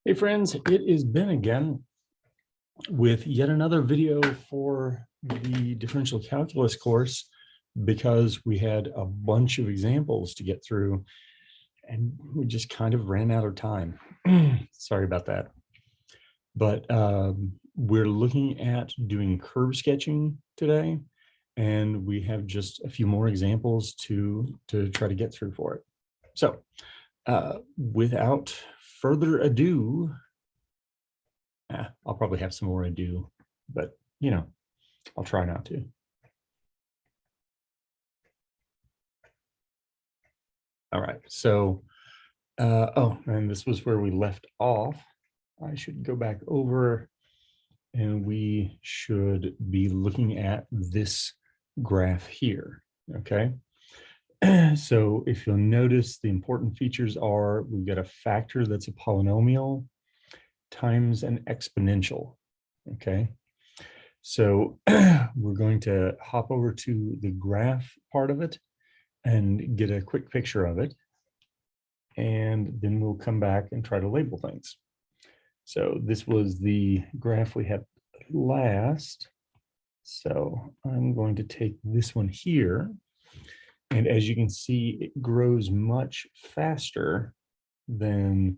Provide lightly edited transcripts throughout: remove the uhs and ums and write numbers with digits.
Hey friends, it is Ben again with yet another video for the differential calculus course because we had a bunch of examples to get through and we just kind of ran out of time. Sorry about that. But we're looking at doing curve sketching today, and we have just a few more examples to try to get through for it. So without further ado, I'll probably have some more ado, but you know, I'll try not to. All right, so, oh, and this was where we left off. I should go back over and we should be looking at this graph here, okay? So if you'll notice, the important features are we've got a factor that's a polynomial times an exponential, okay? So we're going to hop over to the graph part of it and get a quick picture of it. And then we'll come back and try to label things. So this was the graph we had last. So I'm going to take this one here. And as you can see, it grows much faster than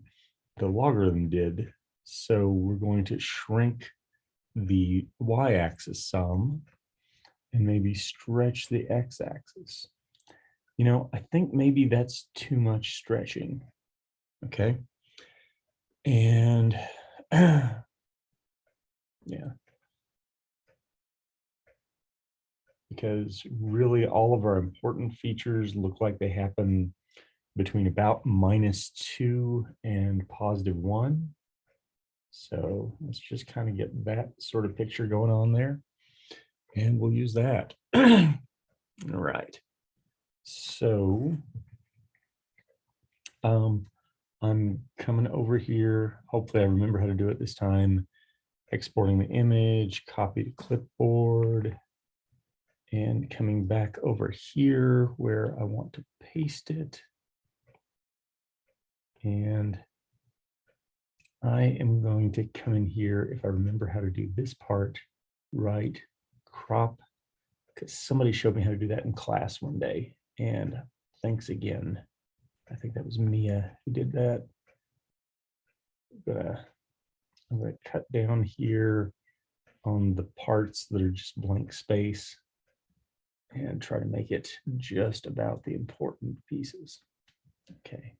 the logarithm did. So we're going to shrink the y-axis some and maybe stretch the x-axis. You know, I think maybe that's too much stretching. Okay. And yeah. Because really all of our important features look like they happen between about -2 and +1. So let's just kind of get that sort of picture going on there. And we'll use that. All right. So I'm coming over here. Hopefully I remember how to do it this time. Exporting the image, copy to clipboard, and coming back over here where I want to paste it. And I am going to come in here, if I remember how to do this part right, crop, because somebody showed me how to do that in class one day. And thanks again. I think that was Mia who did that. I'm gonna cut down here on the parts that are just blank space and try to make it just about the important pieces. Okay,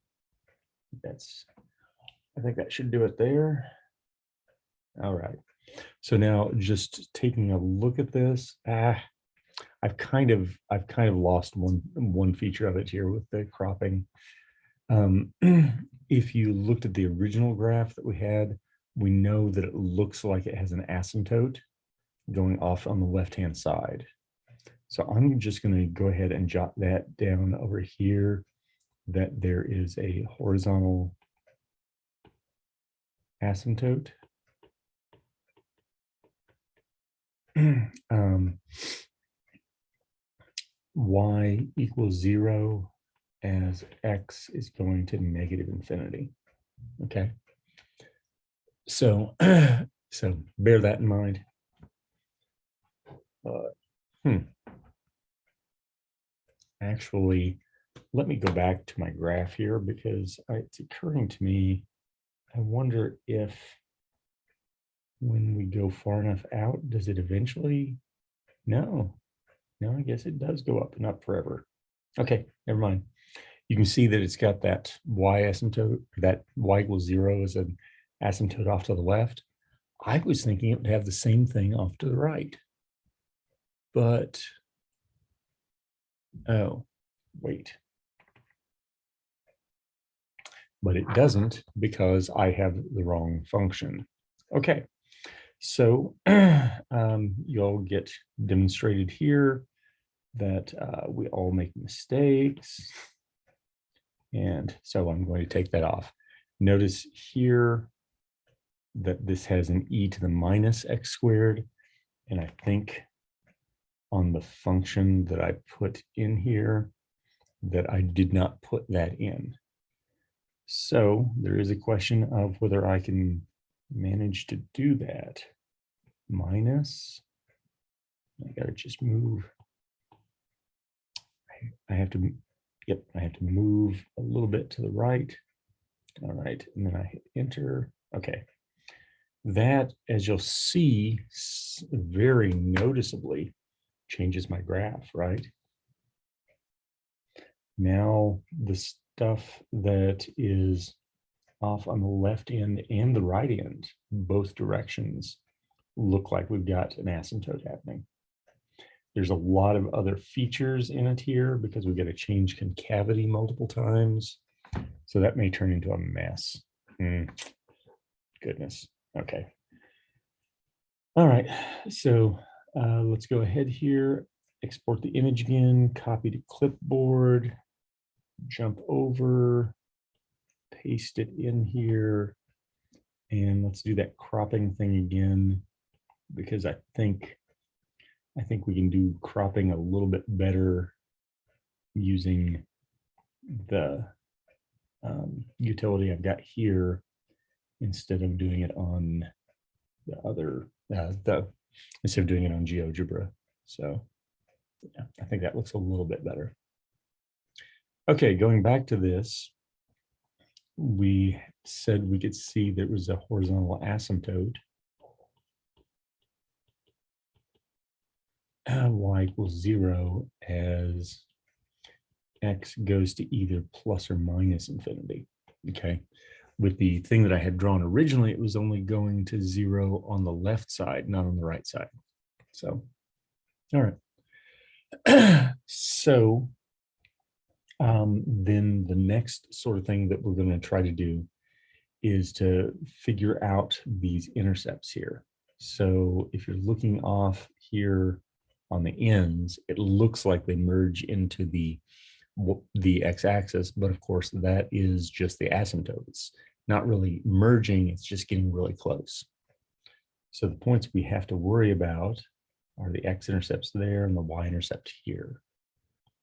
I think that should do it there. All right, so now just taking a look at this, I've kind of lost one feature of it here with the cropping. If you looked at the original graph that we had, we know that it looks like it has an asymptote going off on the left-hand side. So I'm just going to go ahead and jot that down over here, that there is a horizontal asymptote. Y equals 0 as x is going to -infinity. Okay. So, so bear that in mind. Actually, let me go back to my graph here because it's occurring to me, I wonder if when we go far enough out, does it eventually? No, I guess it does go up and up forever. Okay, never mind. You can see that it's got that y asymptote, that y equals 0 as an asymptote off to the left. I was thinking it would have the same thing off to the right. But, oh, wait. But it doesn't because I have the wrong function. Okay, so you'll get demonstrated here that we all make mistakes. And so I'm going to take that off. Notice here that this has an e to the minus x squared. And I think on the function that I put in here that I did not put that in. So there is a question of whether I can manage to do that. Minus, I gotta just move. I have to, yep, I have to move a little bit to the right. All right, and then I hit enter. Okay. That, as you'll see, very noticeably changes my graph, right? Now the stuff that is off on the left end and the right end, both directions, look like we've got an asymptote happening. There's a lot of other features in it here because we've got to change concavity multiple times. So that may turn into a mess. Goodness. Okay. All right. So let's go ahead here, export the image again, copy to clipboard, jump over, paste it in here, and let's do that cropping thing again, because I think we can do cropping a little bit better using the utility I've got here instead of doing it on the other, instead of doing it on GeoGebra. So yeah, I think that looks a little bit better. Okay, going back to this, we said we could see there was a horizontal asymptote. Y equals 0 as x goes to either plus or minus infinity. Okay, with the thing that I had drawn originally, it was only going to 0 on the left side, not on the right side. So, all right. So then the next sort of thing that we're going to try to do is to figure out these intercepts here. So if you're looking off here on the ends, it looks like they merge into the x-axis, but of course that is just the asymptote. It's not really merging, it's just getting really close. So the points we have to worry about are the x-intercepts there and the y-intercept here.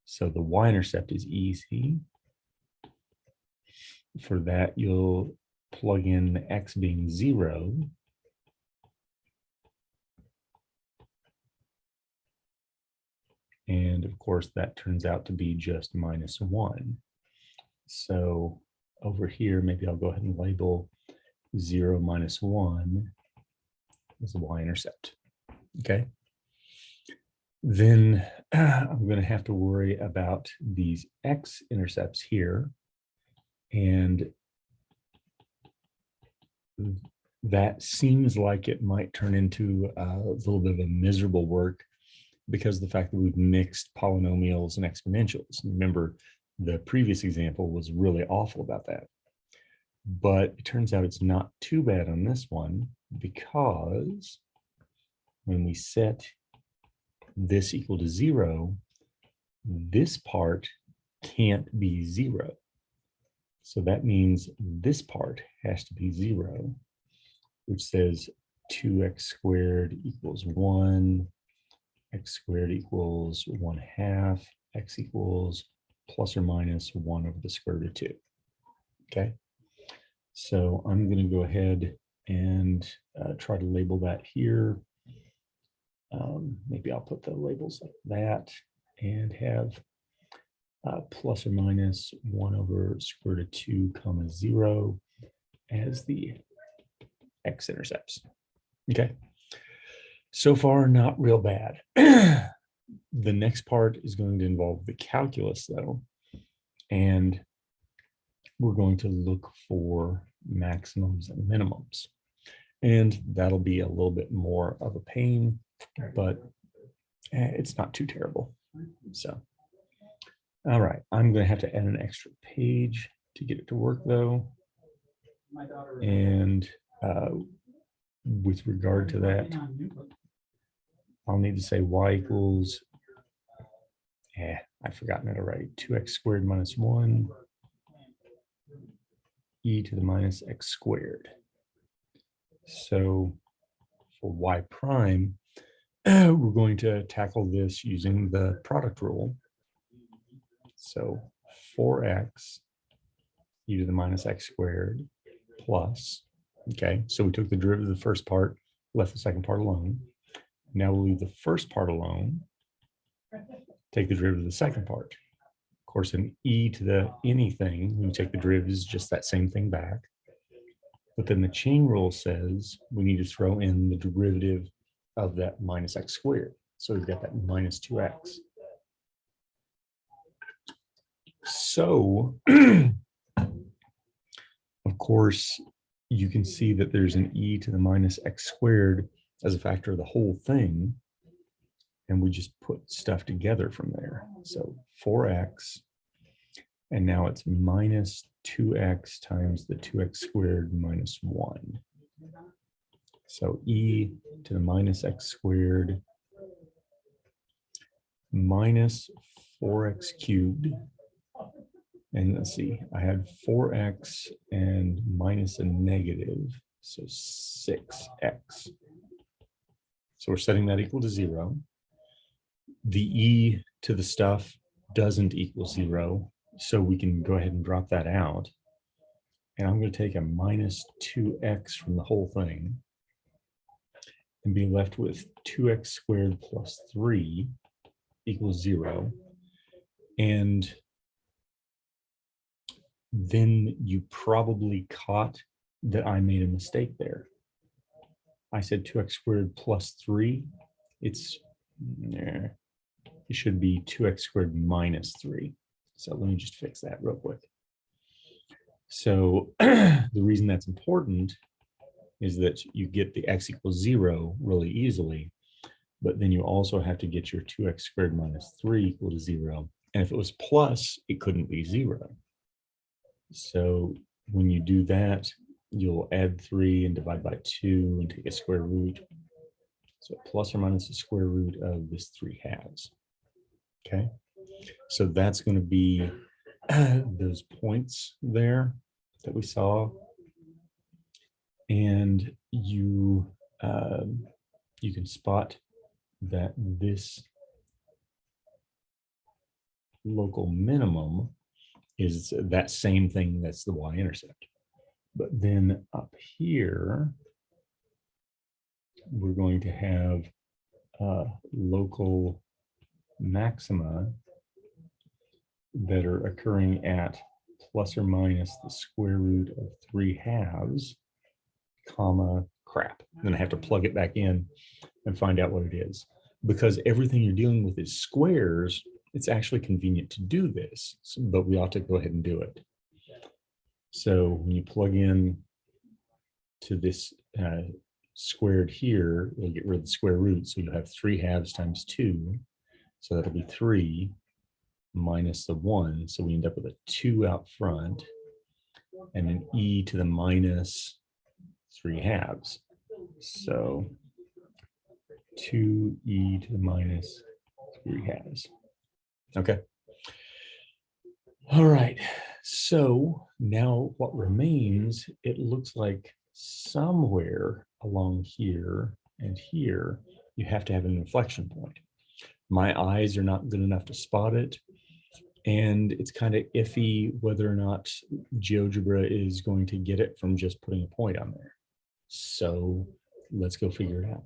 So the y-intercept is easy. For that, you'll plug in x being 0. And of course, that turns out to be just -1. So over here, maybe I'll go ahead and label 0 minus 1 as the y-intercept. Okay. Then I'm going to have to worry about these x-intercepts here. And that seems like it might turn into a little bit of a miserable work because of the fact that we've mixed polynomials and exponentials. Remember, the previous example was really awful about that. But it turns out it's not too bad on this one, because when we set this equal to 0, this part can't be 0. So that means this part has to be 0, which says 2x squared equals 1, x squared equals 1/2, x equals plus or minus 1 over the square root of 2. Okay, so I'm going to go ahead and try to label that here. Maybe I'll put the labels like that and have plus or minus 1 over square root of 2 comma 0 as the x-intercepts. Okay, so far not real bad. The next part is going to involve the calculus though, and we're going to look for maximums and minimums, and that'll be a little bit more of a pain, but it's not too terrible. So all right, I'm going to have to add an extra page to get it to work though, and with regard to that, I'll need to say y equals, I've forgotten it already, 2x squared minus 1 e to the minus x squared. So for y prime, we're going to tackle this using the product rule. So 4x e to the minus x squared plus, okay, so we took the derivative of the first part, left the second part alone. Now we'll leave the first part alone, take the derivative of the second part. Of course, an e to the anything, when you take the derivative, is just that same thing back. But then the chain rule says we need to throw in the derivative of that minus x squared. So we've got that minus 2x. So, of course, you can see that there's an e to the minus x squared as a factor of the whole thing. And we just put stuff together from there. So 4x, and now it's minus 2x times the 2x squared minus 1. So e to the minus x squared minus 4x cubed. And let's see, I had 4x and minus a negative, so 6x. So we're setting that equal to 0. The e to the stuff doesn't equal 0, so we can go ahead and drop that out. And I'm going to take a minus 2x from the whole thing and be left with 2x squared plus 3 equals 0. And then you probably caught that I made a mistake there. I said 2x squared plus 3. It should be 2x squared minus 3. So let me just fix that real quick. So the reason that's important is that you get the x equals 0 really easily, but then you also have to get your 2x squared minus 3 equal to 0. And if it was plus, it couldn't be 0. So when you do that, you'll add 3 and divide by 2 and take a square root. So plus or minus the square root of this 3/2. Okay, so that's going to be those points there that we saw. And you can spot that this local minimum is that same thing that's the y-intercept. But then up here, we're going to have local maxima that are occurring at plus or minus the square root of 3/2, comma, crap. Then I have to plug it back in and find out what it is. Because everything you're dealing with is squares, it's actually convenient to do this, but we ought to go ahead and do it. So when you plug in to this squared here, you'll get rid of the square root. So you'll have 3/2 times 2. So that'll be 3 minus the 1. So we end up with a 2 out front and an e to the minus 3/2. So 2e to the minus 3/2. Okay. All right. So now what remains, it looks like somewhere along here and here, you have to have an inflection point. My eyes are not good enough to spot it. And it's kind of iffy whether or not GeoGebra is going to get it from just putting a point on there. So let's go figure it out.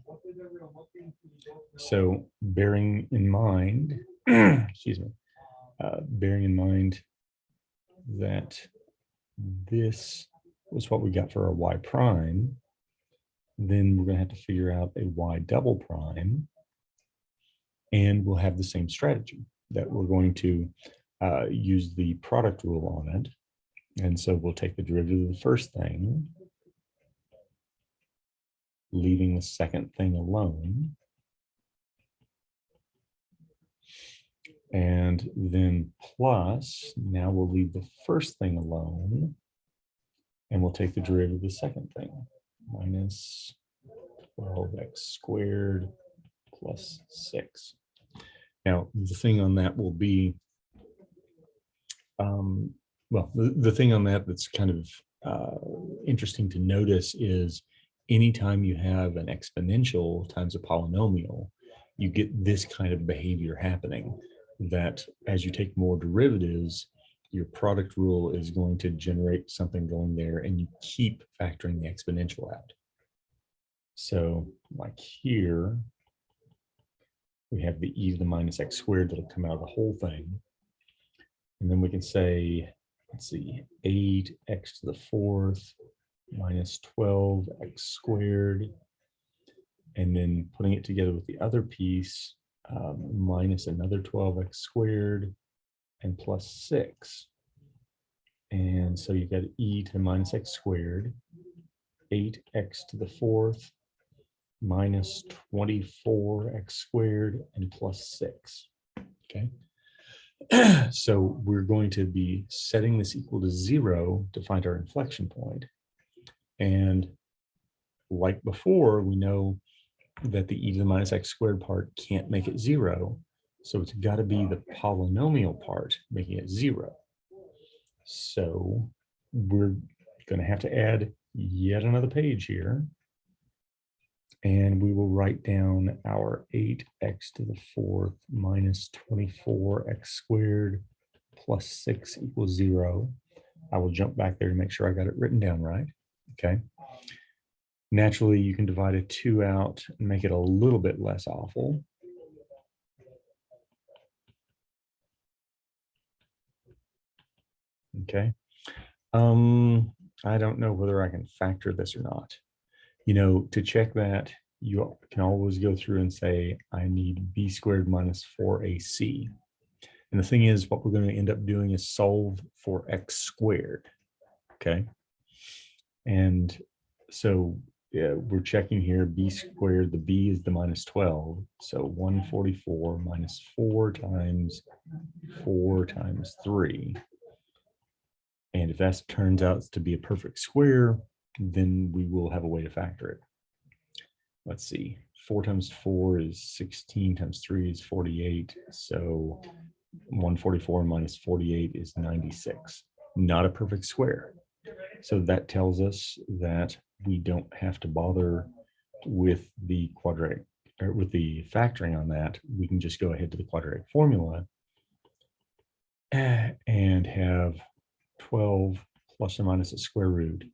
So bearing in mind, excuse me, bearing in mind that this was what we got for our y prime, then we're going to have to figure out a y double prime, and we'll have the same strategy that we're going to use the product rule on it. And so we'll take the derivative of the first thing, leaving the second thing alone. And then plus, now we'll leave the first thing alone, and we'll take the derivative of the second thing, minus 12x squared plus 6. Now, the thing on that will be, well, the thing on that that's kind of interesting to notice is anytime you have an exponential times a polynomial, you get this kind of behavior happening, that as you take more derivatives, your product rule is going to generate something going there, and you keep factoring the exponential out. So like here, we have the e to the minus x squared that'll come out of the whole thing. And then we can say, let's see, 8x to the fourth minus 12x squared. And then putting it together with the other piece, minus another 12x squared and plus 6. And so you got e to the minus x squared, 8x to the fourth minus 24x squared and plus 6. Okay. So we're going to be setting this equal to 0 to find our inflection point. And like before, we know that the e to the minus x squared part can't make it 0. So it's got to be the polynomial part making it 0. So we're going to have to add yet another page here. And we will write down our 8x to the fourth minus 24x squared plus 6 equals 0. I will jump back there to make sure I got it written down right. Okay. Naturally, you can divide a 2 out and make it a little bit less awful. Okay. I don't know whether I can factor this or not. You know, to check that, you can always go through and say, I need b squared minus 4ac. And the thing is, what we're going to end up doing is solve for x squared. Okay. And so yeah, we're checking here, b squared, the b is the minus 12. So 144 minus 4 times 3. And if that turns out to be a perfect square, then we will have a way to factor it. Let's see, 4 times 4 is 16 times 3 is 48. So 144 minus 48 is 96. Not a perfect square. So that tells us that we don't have to bother with the quadratic, or with the factoring on that. We can just go ahead to the quadratic formula and have 12 plus or minus a square root.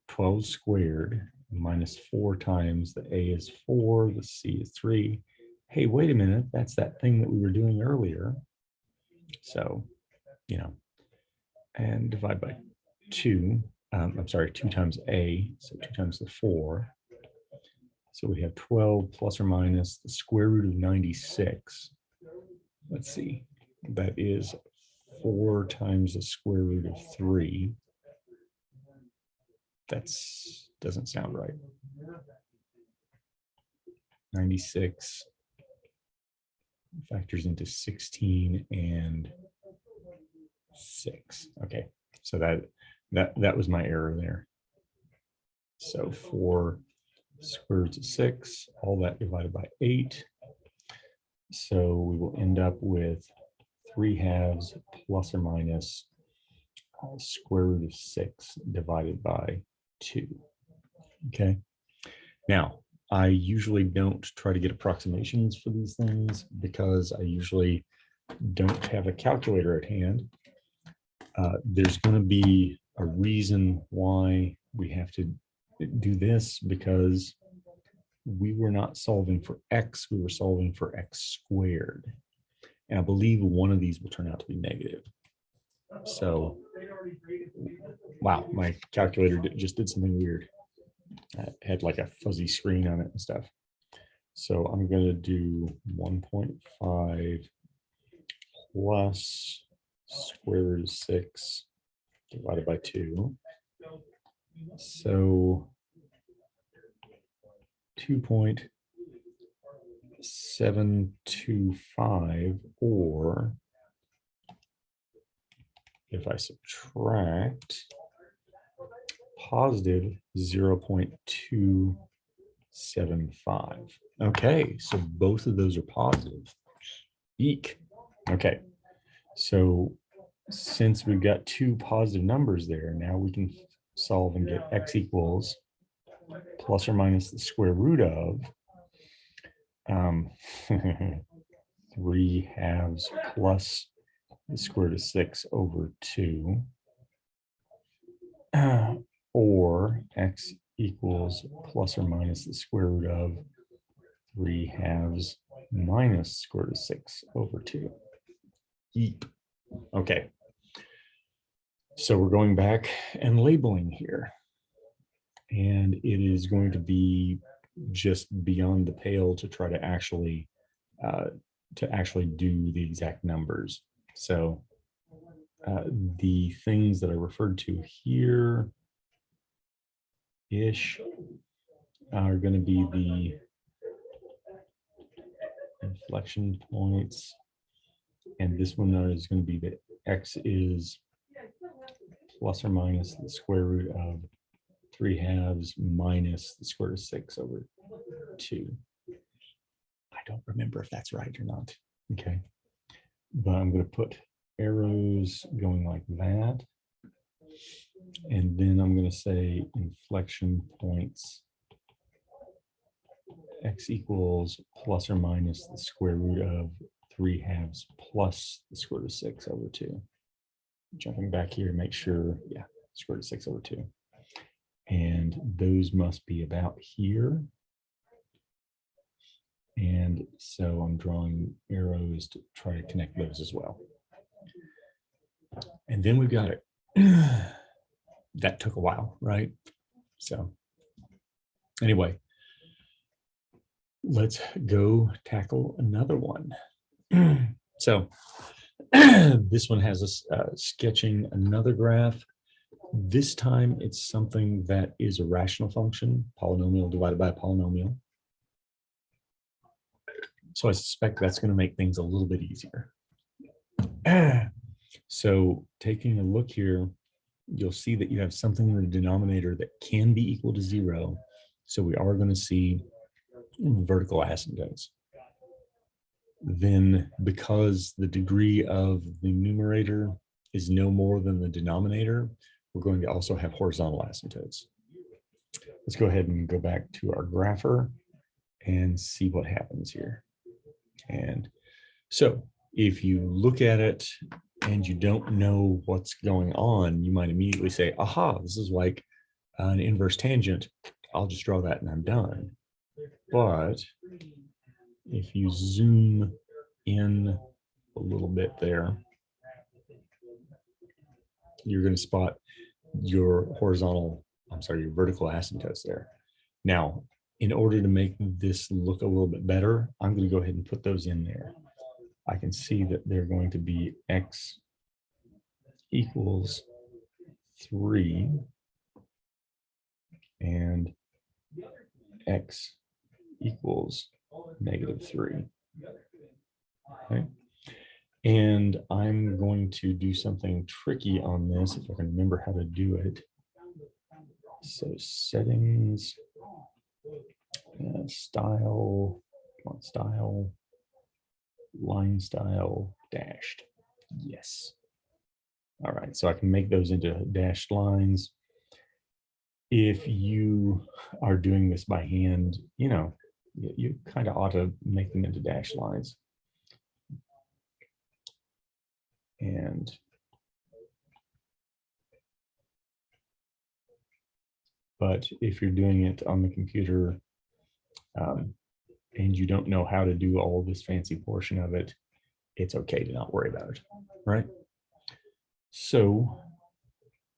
12 squared minus 4 times the a is 4, the c is 3. Hey, wait a minute, that's that thing that we were doing earlier. So, you know, and divide by 2. I'm sorry, 2 times a, so 2 times the 4. So we have 12 plus or minus the square root of 96. Let's see, that is 4 times the square root of 3. That's doesn't sound right. 96 factors into 16 and 6. Okay, so that was my error there. So 4 square root of 6, all that divided by 8. So we will end up with 3/2 plus or minus square root of 6 divided by 2. Okay. Now, I usually don't try to get approximations for these things because I usually don't have a calculator at hand. There's going to be a reason why we have to do this, because we were not solving for x, we were solving for x squared. And I believe one of these will turn out to be negative. So, wow, my calculator just did something weird. It had like a fuzzy screen on it and stuff. So I'm going to do 1.5 plus square root of 6 divided by 2. So 2.725, or if I subtract, positive 0.275. Okay, so both of those are positive. Eek. Okay, so since we've got two positive numbers there, now we can solve and get x equals plus or minus the square root of 3/2 plus the square root of 6 over 2, or x equals plus or minus the square root of 3/2 minus square root of 6 over 2. Yeep. Okay. So we're going back and labeling here. And it is going to be just beyond the pale to try to actually do the exact numbers. So the things that I referred to here ish are going to be the inflection points, and this one is going to be that x is plus or minus the square root of 3/2 minus the square root of 6 over 2. I don't remember if that's right or not. Okay, but I'm going to put arrows going like that, and then I'm going to say inflection points x equals plus or minus the square root of 3/2 plus the square root of 6 over 2. Jumping back here, make sure, yeah, square root of 6 over 2. And those must be about here. And so I'm drawing arrows to try to connect those as well. And then we've got it. That took a while, right? So anyway, let's go tackle another one. So this one has us sketching another graph. This time it's something that is a rational function, polynomial divided by a polynomial. So I suspect that's going to make things a little bit easier. So taking a look here, you'll see that you have something in the denominator that can be equal to 0. So we are going to see vertical asymptotes. Then because the degree of the numerator is no more than the denominator, we're going to also have horizontal asymptotes. Let's go ahead and go back to our grapher and see what happens here. And so if you look at it and you don't know what's going on, you might immediately say, aha, this is like an inverse tangent. I'll just draw that and I'm done. But if you zoom in a little bit there, you're going to spot your your vertical asymptotes there. Now, in order to make this look a little bit better, I'm going to go ahead and put those in there. I can see that they're going to be x equals 3 and x equals -3. Okay. And I'm going to do something tricky on this if I can remember how to do it. So settings, style, line style, dashed. Yes. All right, so I can make those into dashed lines. If you are doing this by hand, you kind of ought to make them into dashed lines. But if you're doing it on the computer and you don't know how to do all this fancy portion of it, it's okay to not worry about it, right? So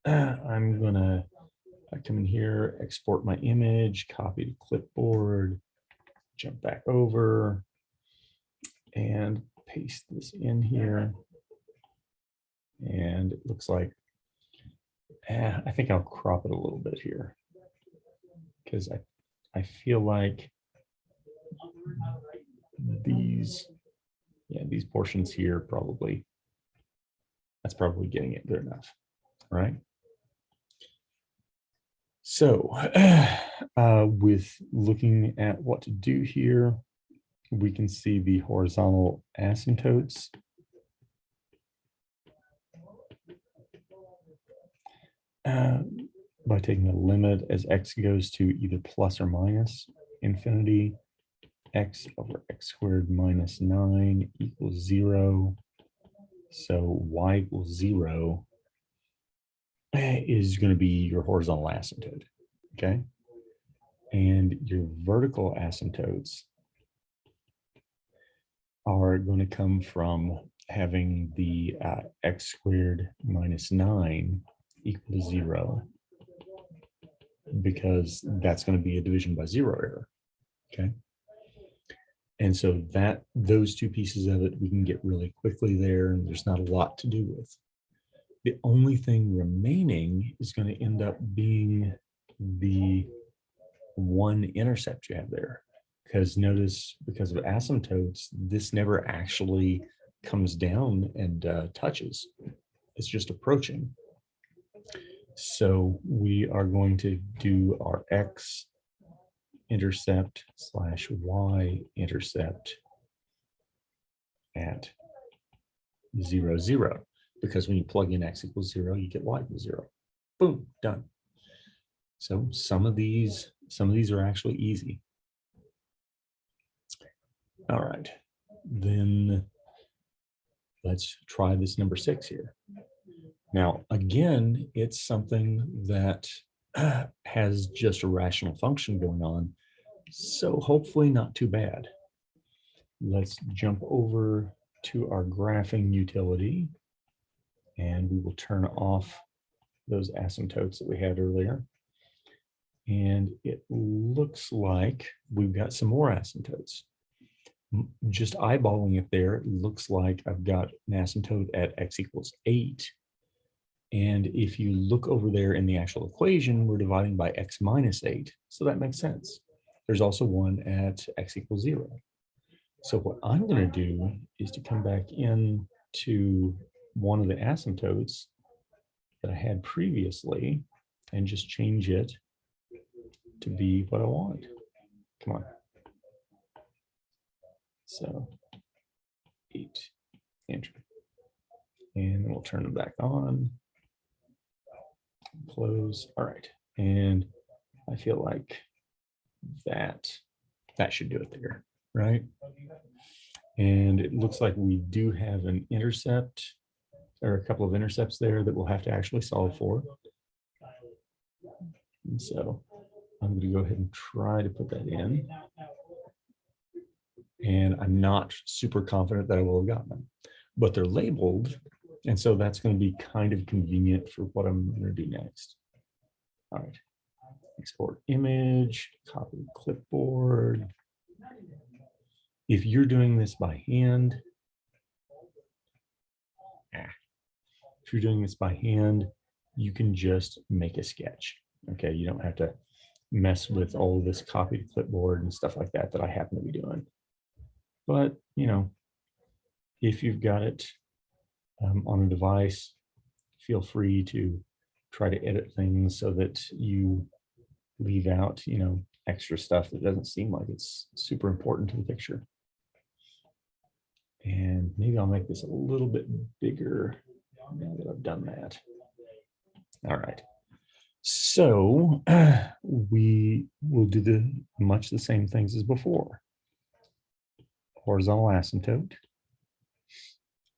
I'm gonna come in here, export my image, copy to clipboard, jump back over and paste this in here. And it looks like, I think I'll crop it a little bit here because I feel like these portions here that's probably getting it good enough, right? So with looking at what to do here, we can see the horizontal asymptotes. By taking the limit as x goes to either plus or minus infinity, x over x squared minus 9 equals 0. So y equals 0 is going to be your horizontal asymptote, okay? And your vertical asymptotes are going to come from having the x squared minus 9 equal to 0, because that's going to be a division by 0 error, okay? And so that those two pieces of it we can get really quickly there, and there's not a lot to do with. The only thing remaining is going to end up being the one intercept you have there. Because notice, because of asymptotes, this never actually comes down and touches. It's just approaching. So we are going to do our x intercept slash y intercept at 0, 0. Because when you plug in x equals 0, you get y equals 0. Boom, done. So some of these are actually easy. All right, then let's try this number 6 here. Now, again, it's something that has just a rational function going on, so hopefully not too bad. Let's jump over to our graphing utility, and we will turn off those asymptotes that we had earlier. And it looks like we've got some more asymptotes. Just eyeballing it there, it looks like I've got an asymptote at x equals 8. And if you look over there in the actual equation, we're dividing by x minus 8. So that makes sense. There's also one at x equals 0. So what I'm going to do is to come back in to one of the asymptotes that I had previously and just change it to be what I want. Come on. So 8, enter. And we'll turn it back on. Close. All right. And I feel like that should do it there, right? And it looks like we do have an intercept, or a couple of intercepts there that we'll have to actually solve for. And so I'm going to go ahead and try to put that in. And I'm not super confident that I will have gotten them, but they're labeled. And so that's going to be kind of convenient for what I'm going to do next. All right. Export image, copy clipboard. If you're doing this by hand, you can just make a sketch. Okay, you don't have to mess with all of this copy to clipboard and stuff like that I happen to be doing. But, you know, if you've got it on a device, feel free to try to edit things so that you leave out, you know, extra stuff that doesn't seem like it's super important to the picture. And maybe I'll make this a little bit bigger now that I've done that. All right. So we will do much the same things as before. Horizontal asymptote.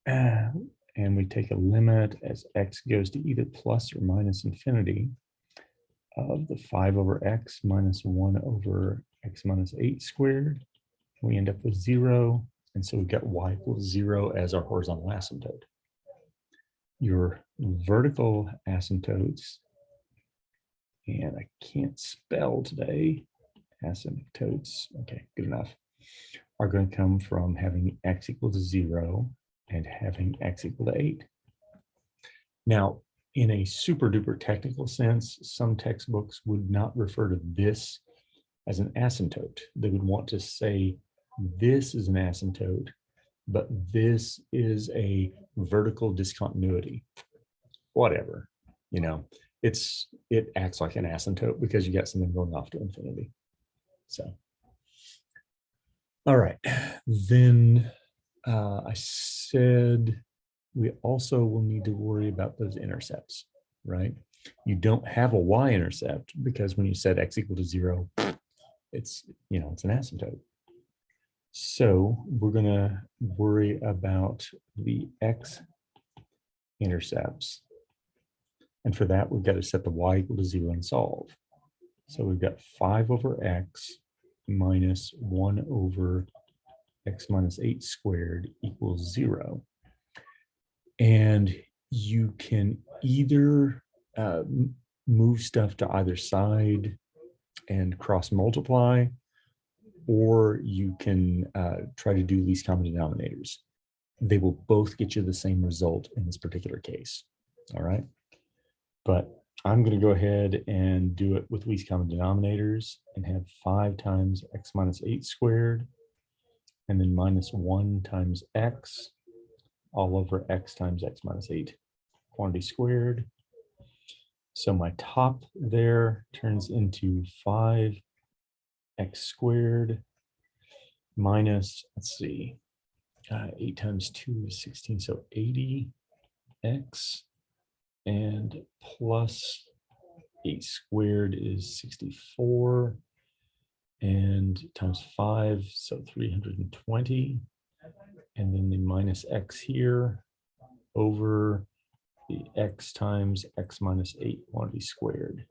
And we take a limit as x goes to either plus or minus infinity of the 5 over x minus 1 over x minus 8 squared. We end up with 0. And so we've got y equals 0 as our horizontal asymptote. Your vertical asymptotes, and I can't spell today, asymptotes, okay, good enough, are going to come from having x equal to 0 and having x equal to 8. Now, in a super duper technical sense, some textbooks would not refer to this as an asymptote. They would want to say this is an asymptote, but this is a vertical discontinuity. Whatever, you know, it acts like an asymptote because you got something going off to infinity. So, all right, then I said we also will need to worry about those intercepts, right? You don't have a y-intercept because when you said x equal to 0, it's, you know, it's an asymptote. So we're going to worry about the x intercepts. And for that, we've got to set the y equal to 0 and solve. So we've got 5 over x minus 1 over x minus 8 squared equals 0. And you can either move stuff to either side and cross multiply, or you can try to do least common denominators. They will both get you the same result in this particular case. All right. But I'm going to go ahead and do it with least common denominators and have 5 times x minus 8 squared, and then minus 1 times x all over x times x minus 8 quantity squared. So my top there turns into 5x squared minus, let's see, 8 times 2 is 16, so 80x, and plus 8 squared is 64, and times 5, so 320, and then the minus x here over the x times x minus 8 quantity squared.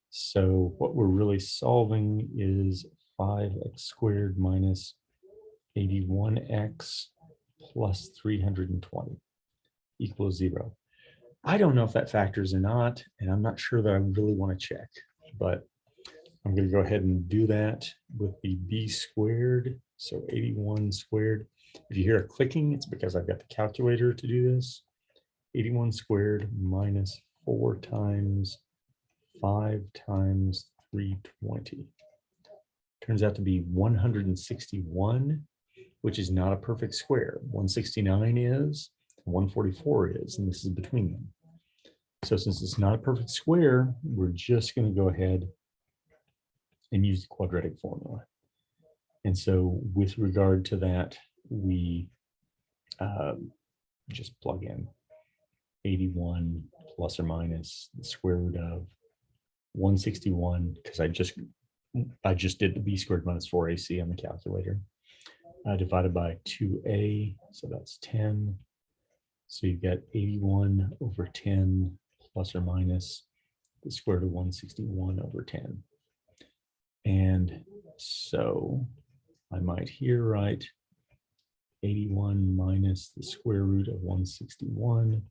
So what we're really solving is 5x squared minus 81x plus 320 equals 0. I don't know if that factors or not, and I'm not sure that I really want to check, but I'm going to go ahead and do that with the b squared, so 81 squared. If you hear a clicking, it's because I've got the calculator to do this. 81 squared minus 4 times 5 times 320. Turns out to be 161, which is not a perfect square. 169 is, 144 is, and this is between them. So since it's not a perfect square, we're just going to go ahead and use the quadratic formula. And so with regard to that, we just plug in 81 plus or minus the square root of 161, because I just did the b squared minus 4ac on the calculator, divided by 2a, so that's 10. So you get 81 over 10 plus or minus the square root of 161 over 10. And so I might here write 81 minus the square root of 161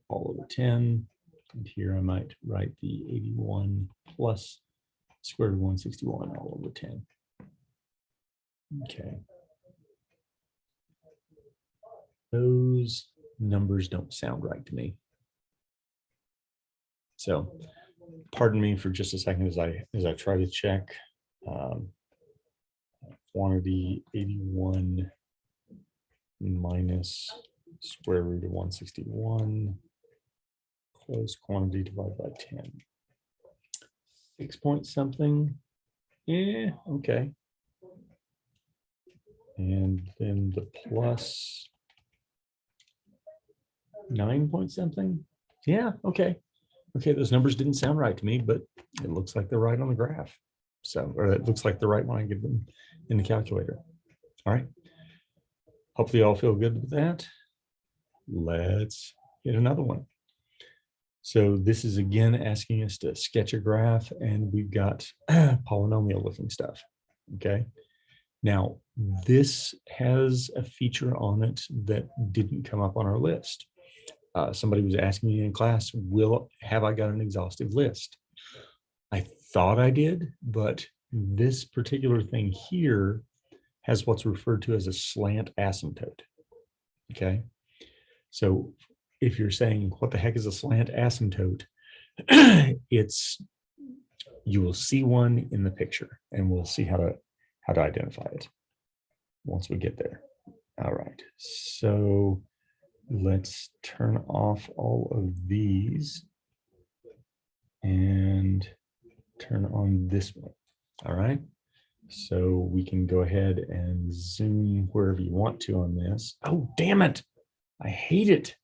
all over 10. And here I might write the 81 plus square root of 161 all over 10. Okay. Those numbers don't sound right to me. So pardon me for just a second as I try to check. Quantity 81 minus square root of 161 close quantity divided by 10. 6 point something. Yeah, okay. And then the plus 9 point something. Yeah, okay. Okay, those numbers didn't sound right to me, but it looks like they're right on the graph. So, or it looks like they're right when I give them in the calculator. All right. Hopefully you all feel good with that. Let's get another one. So this is again asking us to sketch a graph, and we've got polynomial looking stuff. Okay. Now, this has a feature on it that didn't come up on our list. Somebody was asking me in class, have I got an exhaustive list? I thought I did, but this particular thing here has what's referred to as a slant asymptote. Okay. So if you're saying, what the heck is a slant asymptote? You will see one in the picture, and we'll see how to identify it once we get there. All right. So let's turn off all of these and turn on this one. All right. So we can go ahead and zoom wherever you want to on this. Oh, damn it. I hate it.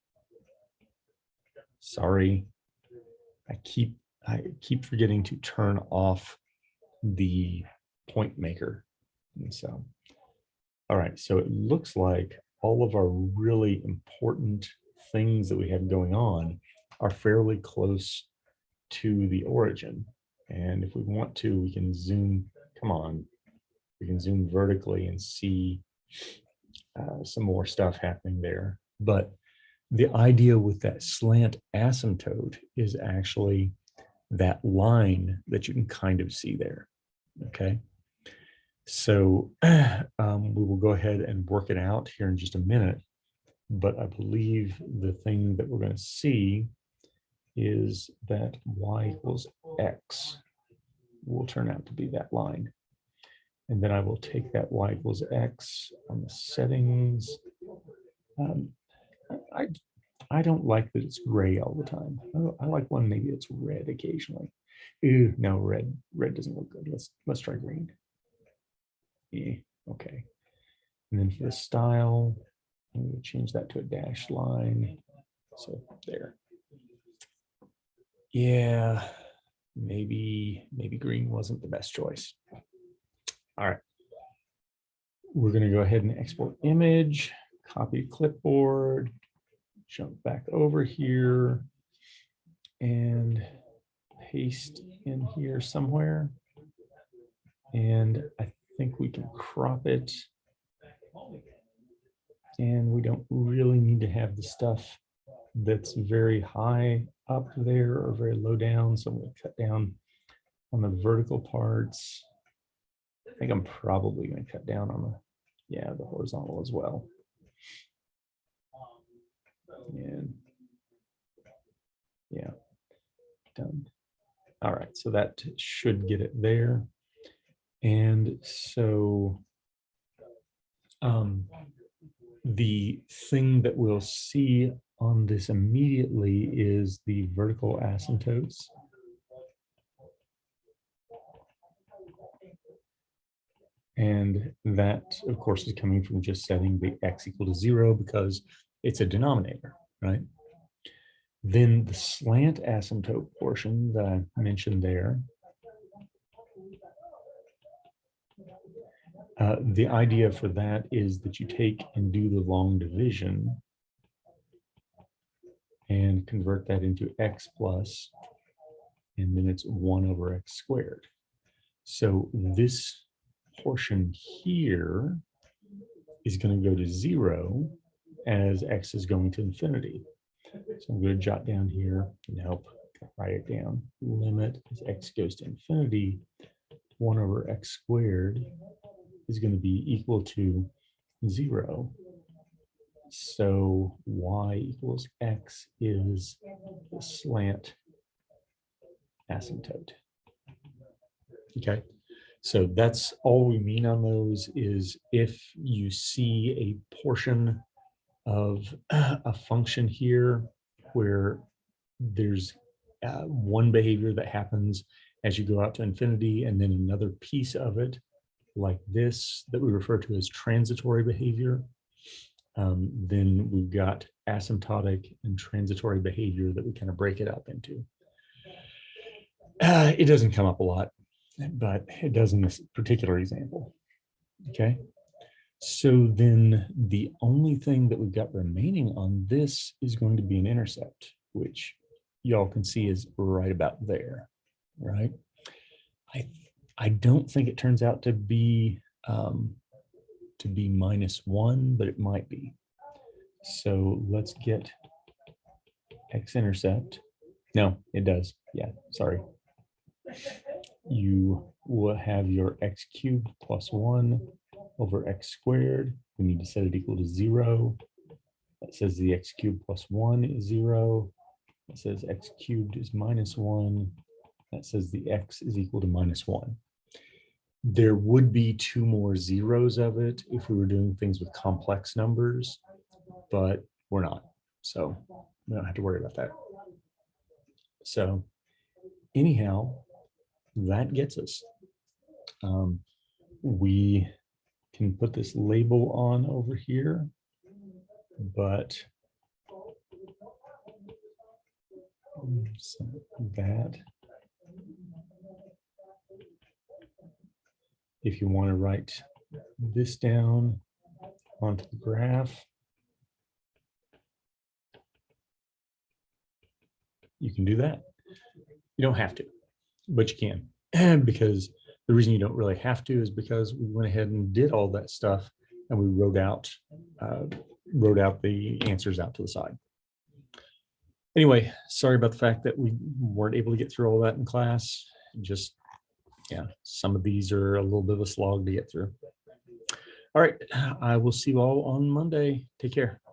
Sorry. I keep forgetting to turn off the point maker. And so, all right. So it looks like all of our really important things that we have going on are fairly close to the origin. And if we want to, we can zoom, come on, we can zoom vertically and see some more stuff happening there. But the idea with that slant asymptote is actually that line that you can kind of see there, okay? So we will go ahead and work it out here in just a minute, but I believe the thing that we're going to see is that y equals x will turn out to be that line. And then I will take that y equals x on the settings. I don't like that it's gray all the time. I like one maybe it's red occasionally. Ew, no, red doesn't look good. Let's try green. Yeah, okay. And then for the style, I'm going to change that to a dashed line. So there. Yeah, maybe green wasn't the best choice. All right. We're going to go ahead and export image, copy clipboard, jump back over here and paste in here somewhere. And I think we can crop it. And we don't really need to have the stuff that's very high up there or very low down. So I'm going to cut down on the vertical parts. I think I'm probably going to cut down on the horizontal as well. And yeah, done. All right, so that should get it there. And so the thing that we'll see on this immediately is the vertical asymptotes. And that, of course, is coming from just setting the x equal to 0 because it's a denominator, right? Then the slant asymptote portion that I mentioned there, the idea for that is that you take and do the long division and convert that into x plus, and then it's 1 over x squared. So this portion here is going to go to 0 as x is going to infinity. So I'm going to jot down here and help write it down. Limit as x goes to infinity, 1 over x squared is going to be equal to 0. So y equals x is the slant asymptote. Okay, so that's all we mean on those is if you see a portion of a function here where there's one behavior that happens as you go out to infinity and then another piece of it like this that we refer to as transitory behavior, then we've got asymptotic and transitory behavior that we kind of break it up into. It doesn't come up a lot, but it does in this particular example. Okay, so then the only thing that we've got remaining on this is going to be an intercept, which y'all can see is right about there, right? I don't think it turns out to be -1, but it might be. So let's get x-intercept. No, it does. Yeah, sorry. You will have your x cubed plus 1 over x squared. We need to set it equal to 0. That says the x cubed plus 1 is 0. It says x cubed is -1. That says the x is equal to -1. There would be 2 more zeros of it if we were doing things with complex numbers, but we're not. So we don't have to worry about that. So anyhow, that gets us. We can put this label on over here, but so that if you want to write this down onto the graph, you can do that. You don't have to, but you can. And because the reason you don't really have to is because we went ahead and did all that stuff and we wrote out the answers out to the side. Anyway, sorry about the fact that we weren't able to get through all that in class. Just, yeah, some of these are a little bit of a slog to get through. All right, I will see you all on Monday. Take care.